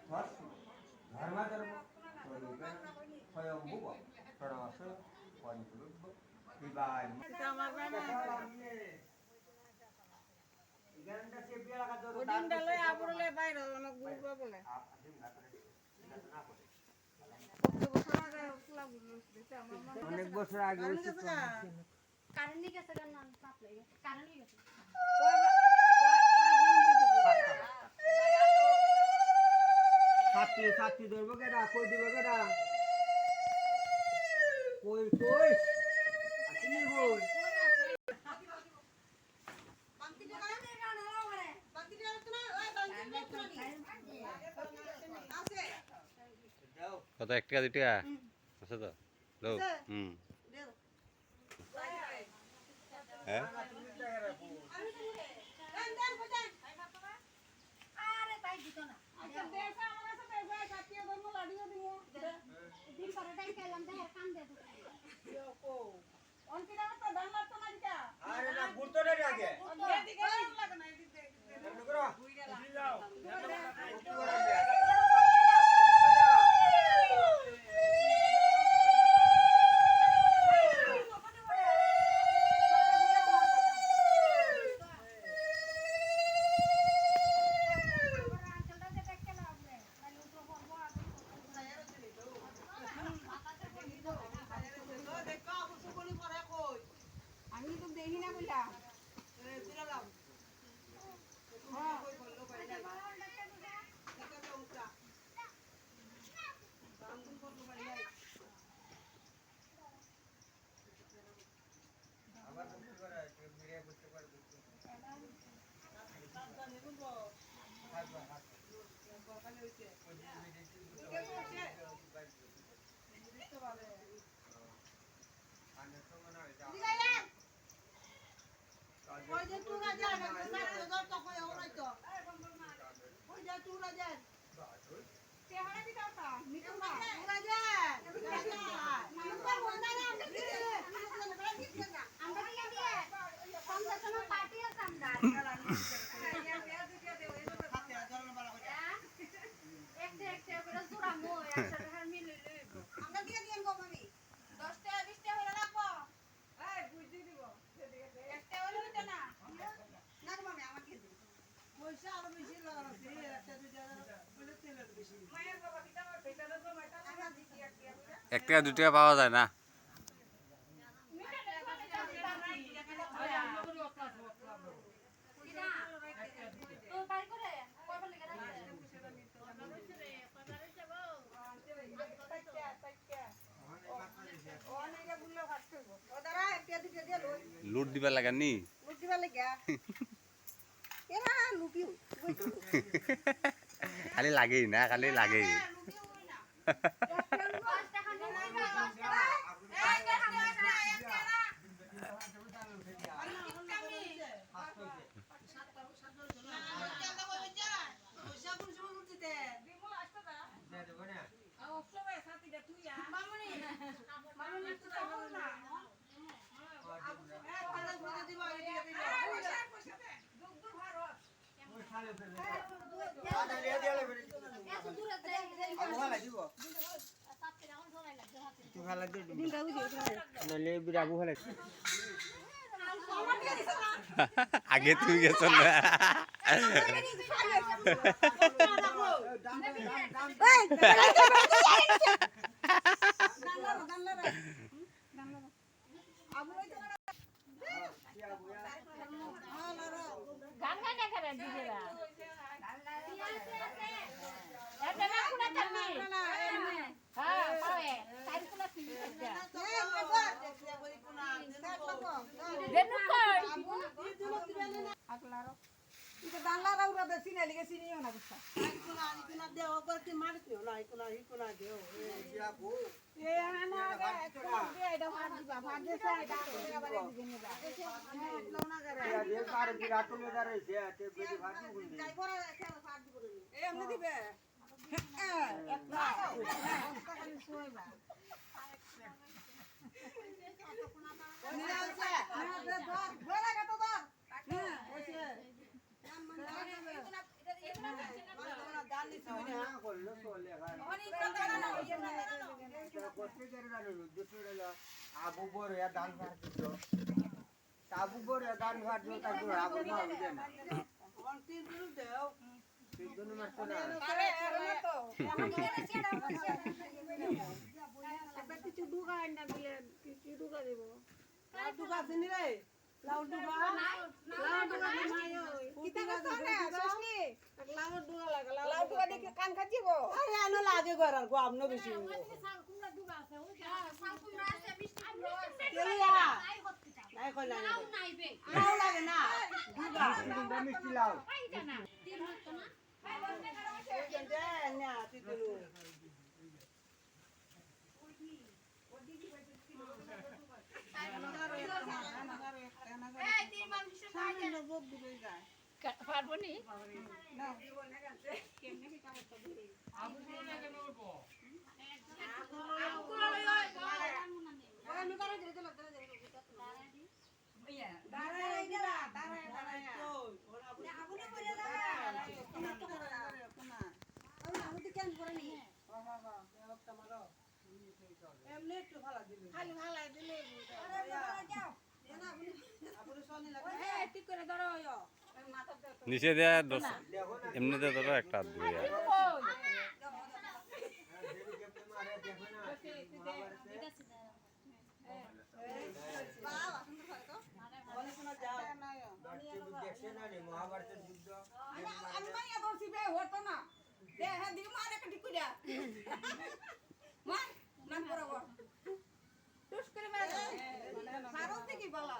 ধর্মাধর্ম স্বয়ম্ভুব প্রণাশ পঞ্চরূপ বিবাহ অনেক বছর আগে ছাত্রী ধরবো কেডা কই দিব কেডা কই কই আসলে কই কত 1 টাকা 2 টাকা আছে তো লো হ্যাঁ আরে তাই দিত না আচ্ছা দেশে আমার কাছে দেশে জাতীয় ধর্ম লাড়িও দিমু দিন পরেটাই খেলাম দে কাম দে কো অন্তিরা তো দান্না তো নাইকা আরে না গুরতো রে আগে এদিকে লাগে না এদিকে এমন করো বুঝি যাও আমি তো দেখি না কইলা ওই যে তুরা যা না সাথে তো কই ওরাই তো ওই যে তুরা যা তেহারা দি দাও তা নিকো না তুরা যা নিকো বন্ধা না আমরা কি আমরা কি দিয়ে কমদাসন পার্টি আছে আমরা একটা করে জোড়া মো একসাথে হার মিলে লইব আমরা দিয়ে দিন গো মামি 10 টাকা 20 টাকা হইরা রাখবো এই বুঝি দিব একটা হইলো হইতো না না গো মামি আমাকে দিন পয়সা আরো বেশি লাগাছে একটা দুইটা বলে তেলের বেশি মায়ের বাবা কি দাও পেটালে তো মাটা আমরা দিছি একটা 1 টাকা 2 টাকা পাওয়া যায় না লুট দিবা লাগানি খালি লাগেই না খালি লাগেই আগে তুই গেছ না বলে এখন অনেক কথা না ইয়ে না এটা করতে গেলে না দুটো হলো আবু বড় ya দান ভাত দিল আবু বড় দান ভাত দিল তার আবু মা বুঝে না তিন দিন মারতো না আরে আরে না তো কিছু ডুগা না দিলে কিছু ডুগা দেব লাউ ডুগা কিতা কথা না সসনি লাউ ডুগা লাগা লাউ ডুগা দেখে কান খাচ্ছি গো আরে আনো লাগে গরার গো আমনো বেশি নাই কই নাই লাউ লাগে না ডুগা তিনটা মিষ্টি লাও না তিতলু এই তিন মানুষ খাই পারবো নি এমনি একটু ভালো দিলে খালি ভালো দিলে ঠিক করে ধরো নিচে দেয়া দশ এমনিতে ধরো একটা হাত দিবে আর। মহাভারতের যুদ্ধ আমি মাইয়া করছি বে হতো না দে হ্যাঁ দিকে মারে কাটি কুড়া মার নাম করব টুস করে মার সারো থেকে বলা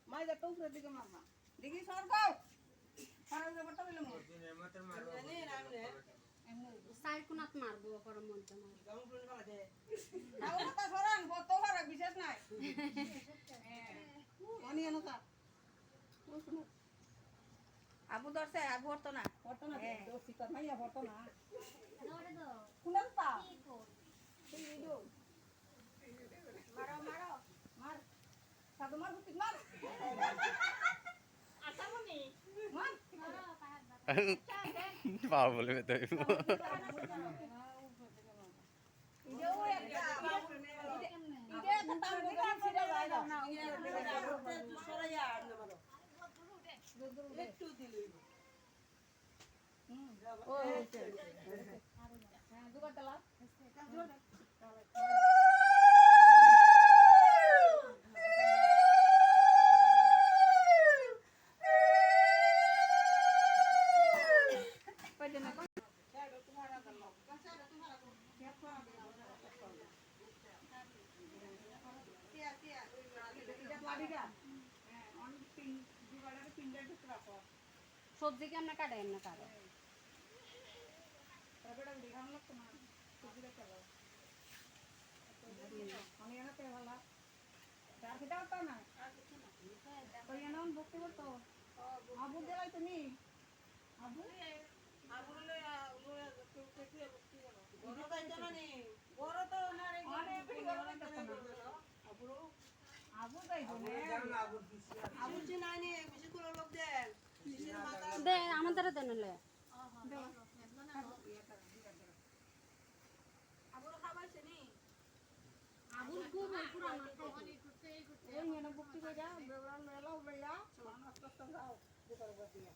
মাইজা তো উপরে দিকে মারবা দেখি সরব সারা ব্যাপারটা বলে মোর সাইকুনাত মারবো গরম মধ্যে তাও কথা সরান কত বড় বিশেষ নাই অনি এনো তা আবু দরছে আবু হতো না তো সিকার মাইয়া হতো না কুনাল পা মারো মারো মার সাদু মার বুতি মার আসামনি মার মারো পাহাড় পাও বলে তো ইদেও একটা ইদে তাম দোকান ছিড়ে যায় না সরাইয়া আনতে পারো একটু দিলই ও হ্যাঁ দুবার তালা সবজি কেমনে কাটে এমনি কাটে আবু গেলাই তুমি আবু আবুলে বড় যাইতো না নি বড় তো না রে আবুলো আবু যাইবো না আবু চিনাই নি বেশি করে লোক দেন নিচের মাথা দে আমাদের দেন লে আবুর খাবাইছে নি আবুল খুব পুরানো এই মেনা বুকটি কইরা বেবরা মেলা উড়াইয়া নষ্ট যাও দুপার বসিয়া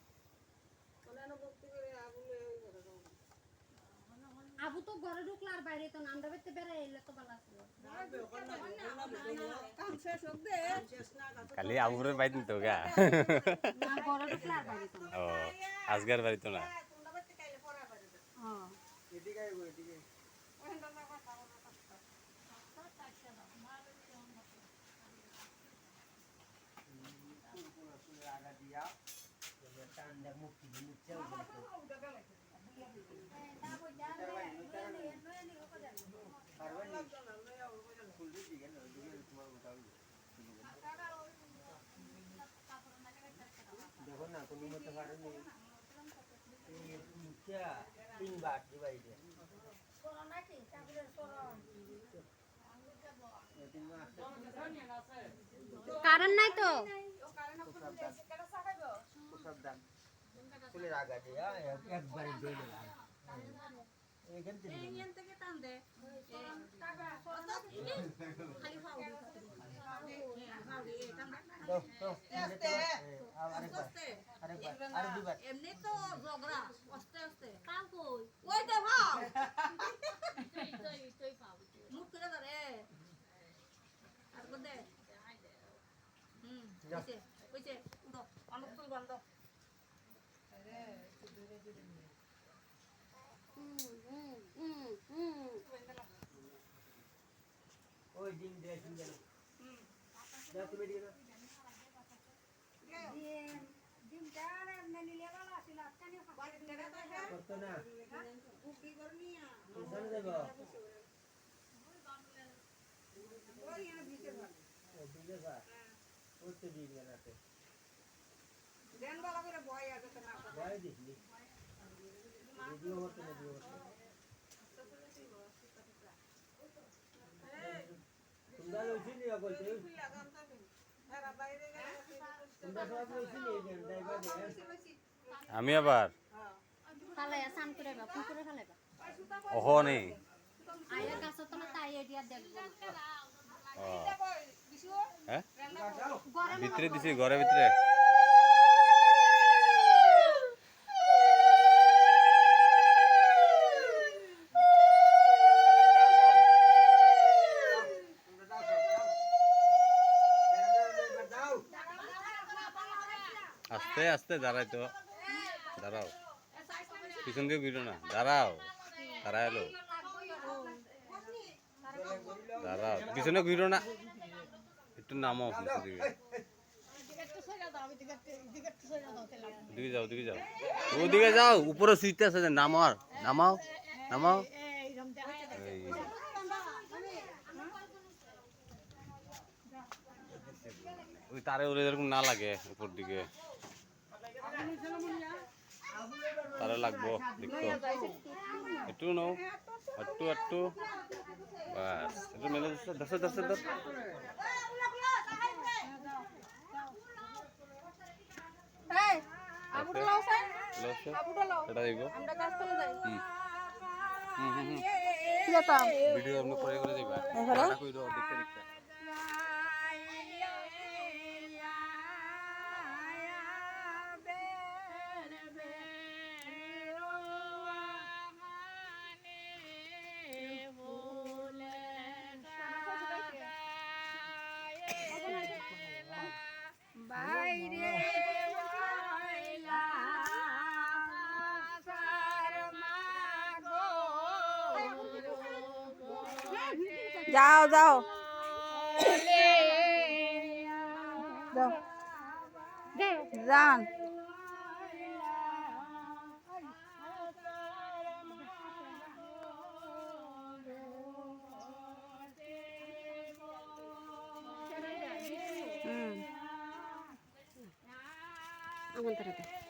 ওনানো ভক্তি করে আবুলে আবু তো ঘরে ঢুকলো আর বাইরে তো নান্দা বেতে বেড়াই এলে তো ভালো ছিল কাম শেষ হোক দে কালি আবুরের বাড়িতে তো গা না ঘরে ঢুকলো আর বাইরে তো ও আজকের বাড়ি তো না তোমরা বাড়তে কাইলে পড়া পারে হ্যাঁ এদিকে আইবো এদিকে আগা দিয়া টান দে মুক্তি দিচ্ছে দেখো না কোনো মতো পারেনি তিন বার দিবাইছে কারণ নাই তো সাবধান কেটা সাকাইবো খুব সাবধান চুলের আগা দিয়ে একবারে দিয়ে দিলাম এখান থেকে এখান থেকে টান দে কাকা খালি ফাউ দি ফাউ দি টান দে দাও দাও আরেকবার আরে দুবার এমনি তো ঝগড়া আস্তে আস্তে কাল কই ওই দে ভাও তুই পাবি মুখ করে ধরে আর কোন দে ওইছে উঠো অনেক তুই বন্ধ ওই ডিম দিয়ে শুন দেন দাও তুমি দিয়ে দাও কত না বুকি করনিয়া কোথায় দেব ওই এনে ভিতর ভাগ ও দিলে বা ওই তো দিয়ে দেন আছে দেন বালা করে ভয় আছে তো না ভয় দিছি ভিডিও করতে না ভিডিও করতে তোমরা লইছি নি বলতে তোমরা সব লইছি নি দেন দাইবা দেন আমি আবার ফালাইয়া স্নান করে বা পুকুরে ফালাইবা অহনি আয়া গাছের তলে তাই এডিয়া দেখবো হ্যাঁ গরম ভিতরে দিছি ঘরের ভিতরে আস্তে আস্তে দাঁড়াই তো দাঁড়াও পিছন দিয়ে ঘুরো না দাঁড়াও দাঁড়াইলো দাঁড়াও পিছনে ঘুরো না একটু নামাও পিছন দিকে দিকে যাও দিকে যাও ওদিকে যাও উপরে সিটটা আছে যে, নামাও নামাও নামাও এই। ওই তারে ওরে এরকম না লাগে উপর দিকে তারে লাগবো দেখতো একটু নাও একটু একটু বাস একটু মেলে দশে দশে দশ এই আবুটা লাও সাই আবুটা লাও এটা দেখবো আমরা কাজ করে যাই কি যেতাম ভিডিও আপনি করে দিবা এবারে? এটা কইরো দেখতে দেখতে বাইরে যাও যাও যান আমার তারা